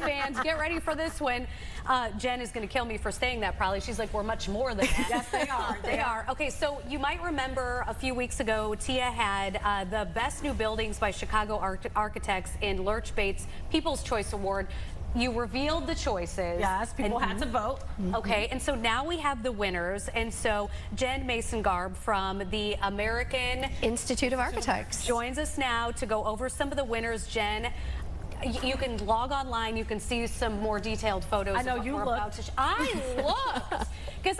fans, get ready for this one. Jen is going to kill me for saying that probably. She's like, we're much more than that. Yes, they are. They are. Okay, so you might remember a few weeks ago, Tia had the Best New Buildings by Chicago Architects in Lerch Bates People's Choice Award. You revealed the choices. Yes, people had to vote. Okay, and so now we have the winners. And so Jen Mason-Garb from the American Institute of Architects joins us now to go over some of the winners. Jen, you can log online. You can see some more detailed photos. I know you looked. I looked. Because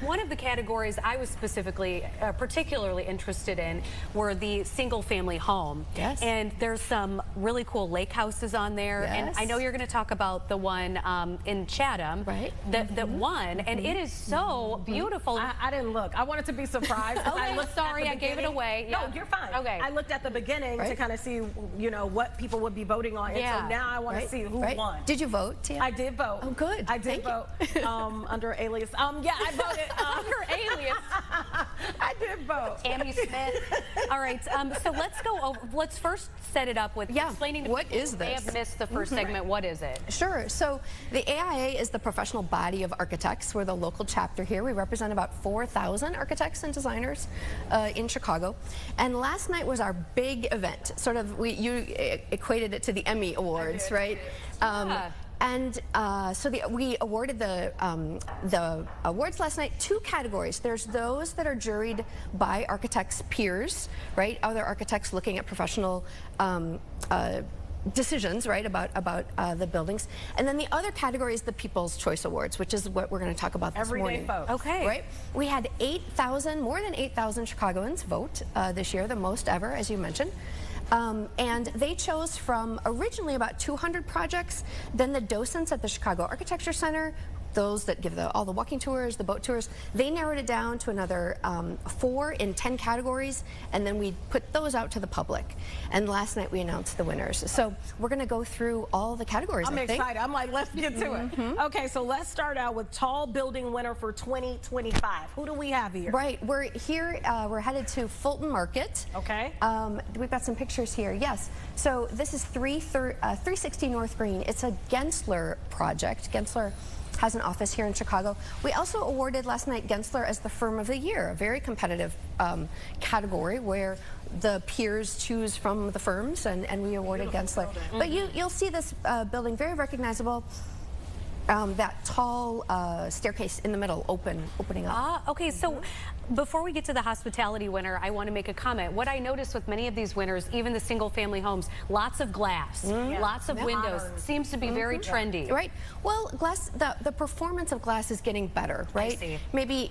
one of the categories I was specifically, particularly interested in were the single-family home. Yes. And there's some really cool lake houses on there. Yes. And I know you're going to talk about the one in Chatham. Right. That won. And it is so beautiful. I didn't look. I wanted to be surprised. Okay, sorry, I gave it away. Yeah. No, you're fine. Okay. I looked at the beginning to kind of see, you know, what people would be voting on. And so now I want to see who won. Did you vote, Tia? I did vote. Oh, good. I did vote under alias. Yeah, I voted. Under alias. I did vote. Amy Smith. All right, so let's go over, let's first set it up with explaining to what people is who may this? have missed the first segment. What is it? Sure. So the AIA is the professional body of architects. We're the local chapter here. We represent about 4,000 architects and designers in Chicago. And last night was our big event. Sort of, you equated it to the Emmy Awards, right? And so we awarded the awards last night, 2 categories. There's those that are juried by architects' peers, right? Other architects looking at professional decisions, right, about the buildings. And then the other category is the People's Choice Awards, which is what we're going to talk about this morning. Everyday folks. Okay. Right? We had 8,000, more than 8,000 Chicagoans vote this year, the most ever, as you mentioned. And they chose from originally about 200 projects. Then the docents at the Chicago Architecture Center, those that give all the walking tours, the boat tours, they narrowed it down to another 4 in 10 categories, and then we put those out to the public. And last night we announced the winners. So we're going to go through all the categories. I'm excited. I'm like, let's get to it. Okay, so let's start out with tall building winner for 2025. Who do we have here? Right, we're here. We're headed to Fulton Market. Okay. We've got some pictures here. Yes. So this is 360 North Green. It's a Gensler project. Gensler has an office here in Chicago. We also awarded last night Gensler as the Firm of the Year, a very competitive category where the peers choose from the firms, and we awarded Gensler. But you'll see this building, very recognizable. That tall staircase in the middle opening up. Okay, so before we get to the hospitality winner, I want to make a comment. What I noticed with many of these winners, even the single family homes, lots of glass, lots of windows. Seems to be very trendy. Right. Well, glass, the performance of glass is getting better, right? I see. Maybe,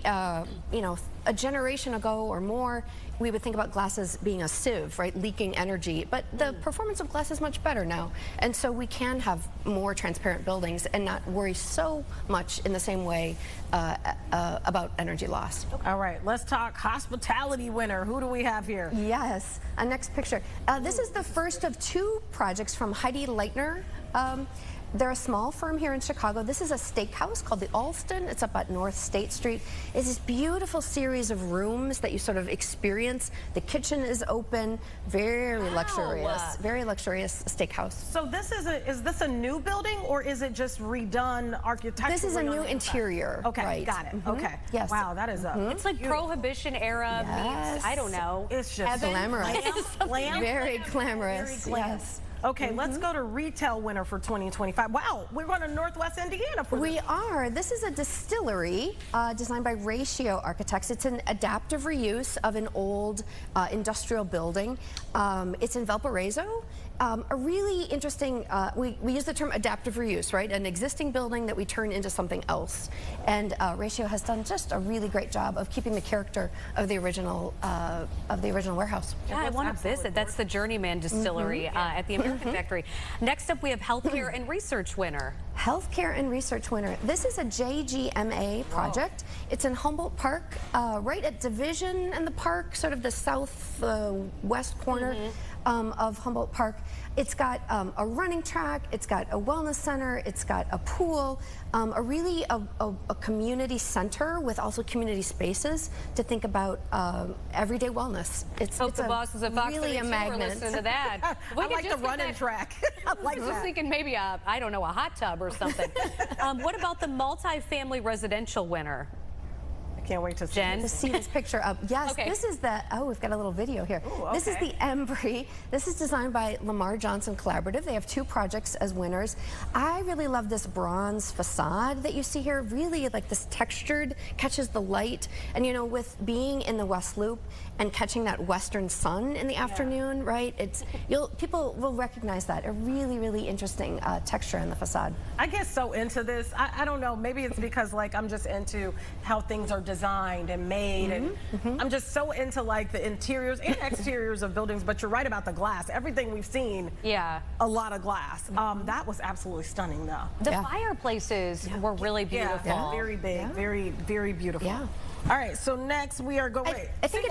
you know, a generation ago or more, we would think about glass as being a sieve, right, leaking energy. But the performance of glass is much better now. And so we can have more transparent buildings and not worry so much in the same way about energy loss. All right, let's talk hospitality winner. Who do we have here? Yes, next picture. This is the first of 2 projects from Heidi Leitner. They're a small firm here in Chicago. This is a steakhouse called the Alston. It's up at North State Street. It's this beautiful series of rooms that you sort of experience. The kitchen is open, very luxurious steakhouse. So this is this a new building, or is it just redone architecturally? This is a new interior. Okay, right. got it. Okay. Yes. Wow, that is a. It's like Prohibition era meets, I don't know. It's just glamorous. Very glamorous. Very glamorous. Yes. Okay, let's go to retail winner for 2025. Wow, we're going to Northwest Indiana for this. We are. This is a distillery designed by Ratio Architects. It's an adaptive reuse of an old industrial building. It's in Valparaiso. A really interesting, we use the term adaptive reuse, right? An existing building that we turn into something else. And Ratio has done just a really great job of keeping the character of the original warehouse. Yeah, I want to visit. That's the Journeyman Distillery at the American Factory. Next up, we have healthcare and research winner. Healthcare and research winner. This is a JGMA project. It's in Humboldt Park, right at Division and the Park, sort of the southwest corner. of Humboldt Park. It's got a running track, it's got a wellness center, it's got a pool, a community center with also community spaces to think about everyday wellness. Hope the bosses of Fox really a magnet. Listen to that. I like the running track. I like I was that. thinking maybe I don't know, a hot tub or something. What about the multifamily residential winner? Can't wait to see Jen? To see this picture up. Yes, Okay. This is the, we've got a little video here. Ooh, This is okay. the Embry. This is designed by Lamar Johnson Collaborative. They have 2 projects as winners. I really love this bronze facade that you see here. Really like this textured, catches the light. And you know, with being in the West Loop and catching that western sun in the afternoon, right? People will recognize that. A really, really interesting texture in the facade. I get so into this. I don't know. Maybe it's because like I'm just into how things are designed and made, and I'm just so into like the interiors and exteriors of buildings. But you're right about the glass. Everything we've seen, Yeah. a lot of glass. That was absolutely stunning, though. The Yeah. fireplaces were really beautiful. Yeah, very big, very, very beautiful. Yeah. All right, so next we are going. I think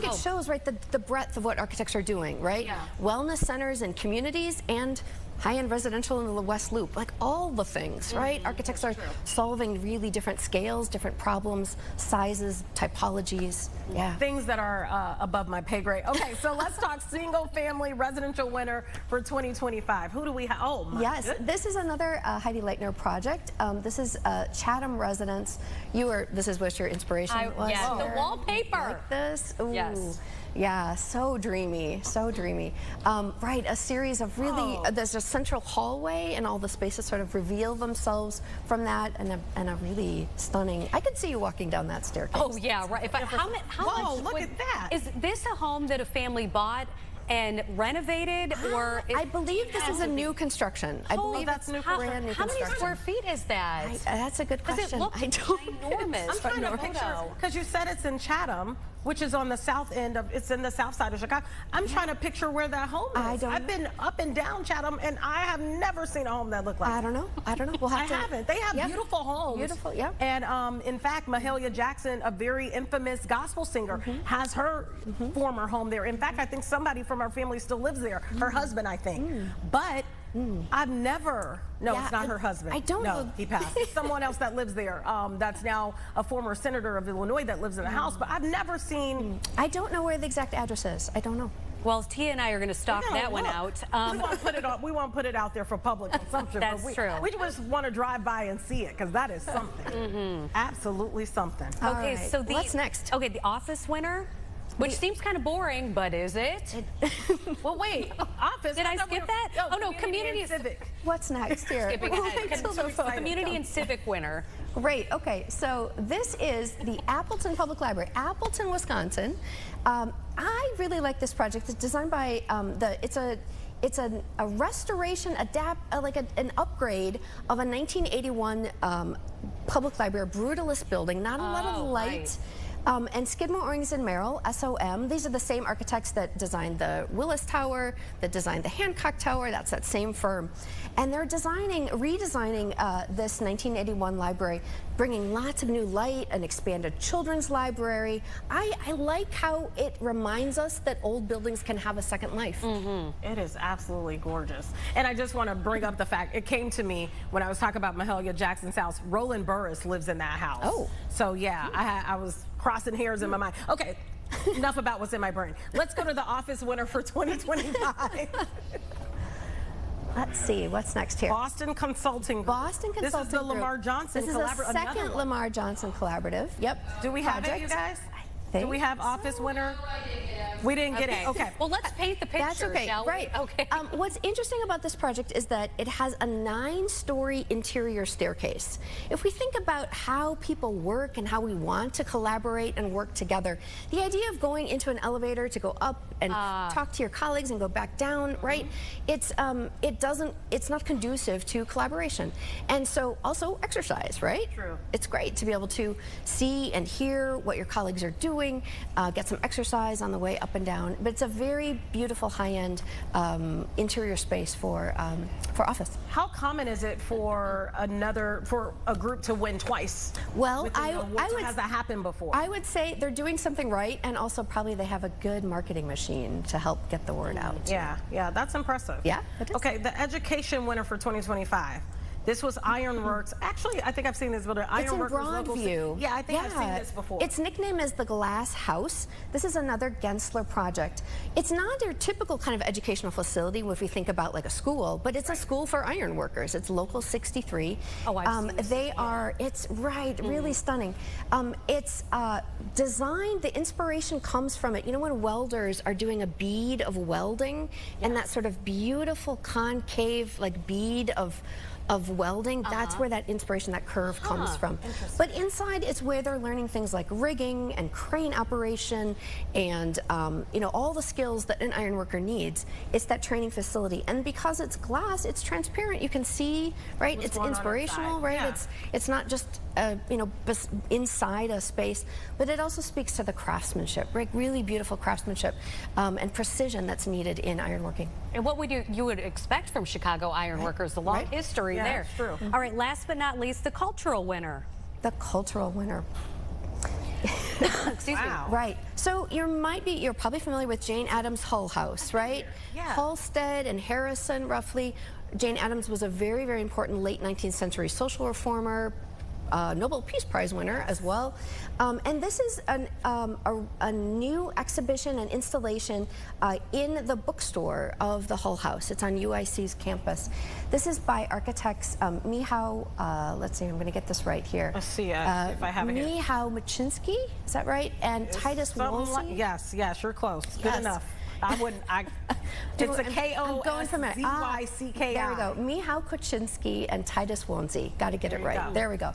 it shows right the breadth of what architects are doing, right? Yeah. Wellness centers and communities and high-end residential in the West Loop, like all the things, right? Architects are solving really different scales, different problems, sizes, typologies. Yeah. Things that are above my pay grade. Okay, so let's talk single-family residential winner for 2025. Who do we have? Oh my Yes, goodness. this is another Heidi Leitner project. This is Chatham residents. This is what your inspiration was. Yeah, the here. wallpaper. Like this. Ooh. Yes. Yeah, so dreamy, so dreamy. Right, a series of really, there's a central hallway and all the spaces sort of reveal themselves from that, and a really stunning, I could see you walking down that staircase. Oh yeah, right. How Whoa, much? look at that. Is this a home that a family bought and renovated, or? I believe this is a new construction. I believe that's it's new brand new How many construction. square feet is that? That's a good Does question. it look I don't ginormous? I'm trying to from the picture, photo? because you said it's in Chatham, which is on the south end of, it's in the south side of Chicago. I'm trying to picture where that home is. I've been up and down Chatham, and I have never seen a home that looked like I don't know. We'll have I to. haven't. They have Yep. beautiful homes. Beautiful, yeah. And in fact, Mahalia Jackson, a very infamous gospel singer, has her former home there. In fact, I think somebody from our family still lives there. Her husband, I think. But I've never. No, Yeah, it's not her husband. I don't know. know. He passed. It's someone else that lives there. That's now a former senator of Illinois that lives in the house. But I've never seen. I don't know where the exact address is. I don't know. Well, Tia and I are going to stalk We're gonna that one look. out. We won't put it on. We won't put it out there for public consumption. That's but true. We just want to drive by and see it, because that is something. Absolutely something. All Okay, right, so what's next? Okay, the office winner, which seems kind of boring, but is it? Well, wait. Office. Did I skip that? No, Oh, no, community community and civic. What's next here? Skipping We'll ahead. wait till the final. Community and civic winner. Great. Okay, so this is the Appleton Public Library, Appleton, Wisconsin. I really like this project. It's designed by it's a restoration, an upgrade of a 1981 public library, brutalist building. Not a lot of light. Right. And Skidmore, Owings and Merrill, SOM, these are the same architects that designed the Willis Tower, that designed the Hancock Tower. That's that same firm. And they're redesigning this 1981 library, bringing lots of new light, an expanded children's library. I like how it reminds us that old buildings can have a second life. It is absolutely gorgeous. And I just want to bring up the fact, it came to me when I was talking about Mahalia Jackson's house. Roland Burris lives in that house. Oh. So yeah, I was crossing hairs in my mind. Okay, enough about what's in my brain. Let's go to the office winner for 2025. Let's see, what's next here? Boston Consulting Group. Boston Consulting This is the Group. Lamar Johnson This is collaborative. the second Lamar Johnson collaborative. Yep. Do we have it, project. you guys? I Do we have office winner? We didn't get it. Okay. Well, let's paint the picture, That's okay, shall we? right. Okay. What's interesting about this project is that it has a 9-story interior staircase. If we think about how people work and how we want to collaborate and work together, the idea of going into an elevator to go up and talk to your colleagues and go back down, right? It's not conducive to collaboration. And so also exercise, right? True. It's great to be able to see and hear what your colleagues are doing, get some exercise on the way up up and down, but it's a very beautiful high-end interior space for office. How common is it for a group to win twice? Well, has that happened before? I would say they're doing something right, and also probably they have a good marketing machine to help get the word out. Yeah, that's impressive. Yeah, it is. Okay, the education winner for 2025. This was Ironworks. Actually, I think I've seen this building. It's in Ironworks Broadview. Yeah, I think I've seen this before. Its nickname is the Glass House. This is another Gensler project. It's not your typical kind of educational facility if we think about like a school, but it's a school for iron workers. It's Local 63. Oh, I've seen this. It's really stunning. It's designed, the inspiration comes from it. You know when welders are doing a bead of welding, and that sort of beautiful concave like bead of welding, that's where that inspiration, that curve comes from. But inside it's where they're learning things like rigging and crane operation and you know, all the skills that an iron worker needs. It's that training facility, and because it's glass, it's transparent. You can see, right? It's inspirational, right? Yeah. It's not just you know, inside a space, but it also speaks to the craftsmanship, right? Really beautiful craftsmanship and precision that's needed in ironworking. And what you would expect from Chicago ironworkers, the long history there. That's true. All right, last but not least, the cultural winner. The cultural winner. Excuse me. Right. So you're probably familiar with Jane Addams' Hull House, right? Yeah. Halstead and Harrison, roughly. Jane Addams was a very, very important late 19th century social reformer, Nobel Peace Prize winner as well. And this is a new exhibition and installation in the bookstore of the Hull House. It's on UIC's campus. This is by architects Michał, let's see, I'm going to get this right here. Let's see if I have it here. Michał Maczynski, is that right? And Titus Woolsey. Yes, you're close. Good enough. It's a K-O-S-Z-Y-C-K-I. There we go. Michał Koczynski and Titus Woolsey. Got to get it right. There we go.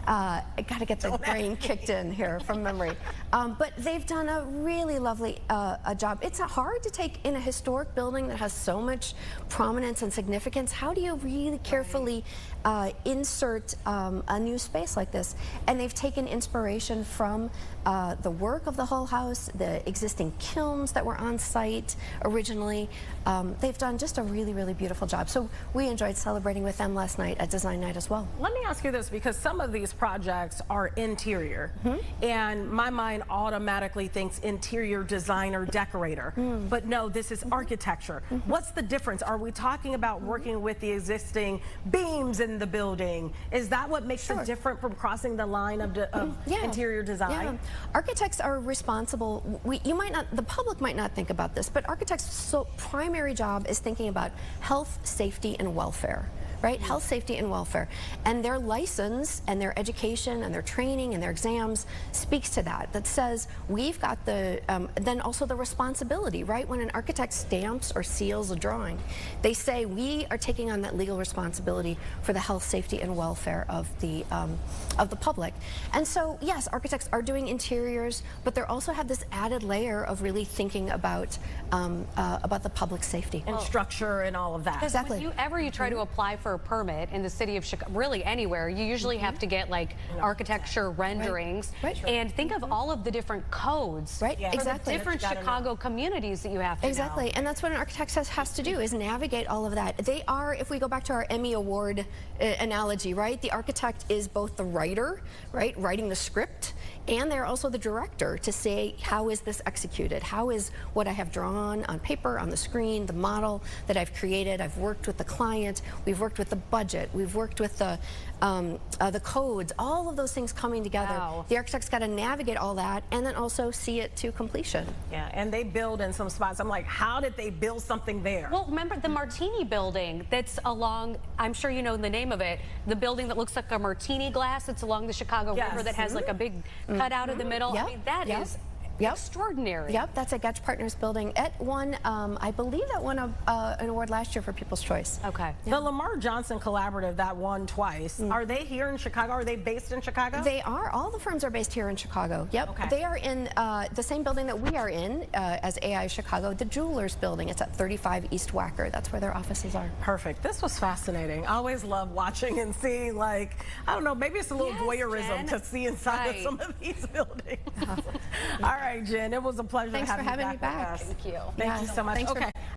I got to get the brain kicked in here from memory. But they've done a really lovely job. It's hard to take in a historic building that has so much prominence and significance. How do you really carefully insert a new space like this? And they've taken inspiration from the work of the Hull House, the existing kilns that were on site originally. They've done just a really, really beautiful job. So we enjoyed celebrating with them last night at Design Night as well. Let me ask you this, because some of these projects are interior, and my mind automatically thinks interior designer, decorator. But no, this is architecture. What's the difference? Are we talking about working with the existing beams in the building? Is that what makes it different from crossing the line of interior design? Yeah. Architects are responsible. The public might not think about this, but architects' primary job is thinking about health, safety, and welfare. Right? Health, safety, and welfare. And their license and their education and their training and their exams speaks to that. That says we've got the, then also the responsibility, right? When an architect stamps or seals a drawing, they say we are taking on that legal responsibility for the health, safety, and welfare of the public. And so, yes, architects are doing interiors, but they also have this added layer of really thinking about the public safety. And structure and all of that. Exactly. Whenever you try to apply for a permit in the city of Chicago, really anywhere, you usually have to get like architecture renderings and think of all of the different codes for the different Chicago communities that you have to know. And that's what an architect has to do, is navigate all of that. They are, if we go back to our Emmy Award analogy, right? The architect is both the writer, right, writing the script, and they're also the director to say, how is this executed? How is what I have drawn on paper, on the screen, the model that I've created? I've worked with the client, we've worked with the budget, we've worked with the codes, all of those things coming together. The architect's got to navigate all that and then also see it to completion. Yeah, and they build in some spots. I'm like, how did they build something there? Well, remember the Martini building that's along, I'm sure you know the name of it, the building that looks like a martini glass. It's along the Chicago River that has like a big cutout in the middle. I mean, that is extraordinary. Yep, that's a Getch Partners building. It won, I believe that won an award last year for People's Choice. Okay. The Lamar Johnson Collaborative that won twice, are they here in Chicago? Are they based in Chicago? They are. All the firms are based here in Chicago. Yep. Okay. They are in the same building that we are in as AIA Chicago, the Jewelers building. It's at 35 East Wacker. That's where their offices are. Perfect. This was fascinating. I always love watching and seeing, like, I don't know, maybe it's a little voyeurism to see inside of some of these buildings. All right. right, Jen. It was a pleasure Thanks having for having you me back. back. With us. Thank you. Thank you so much. Thanks okay.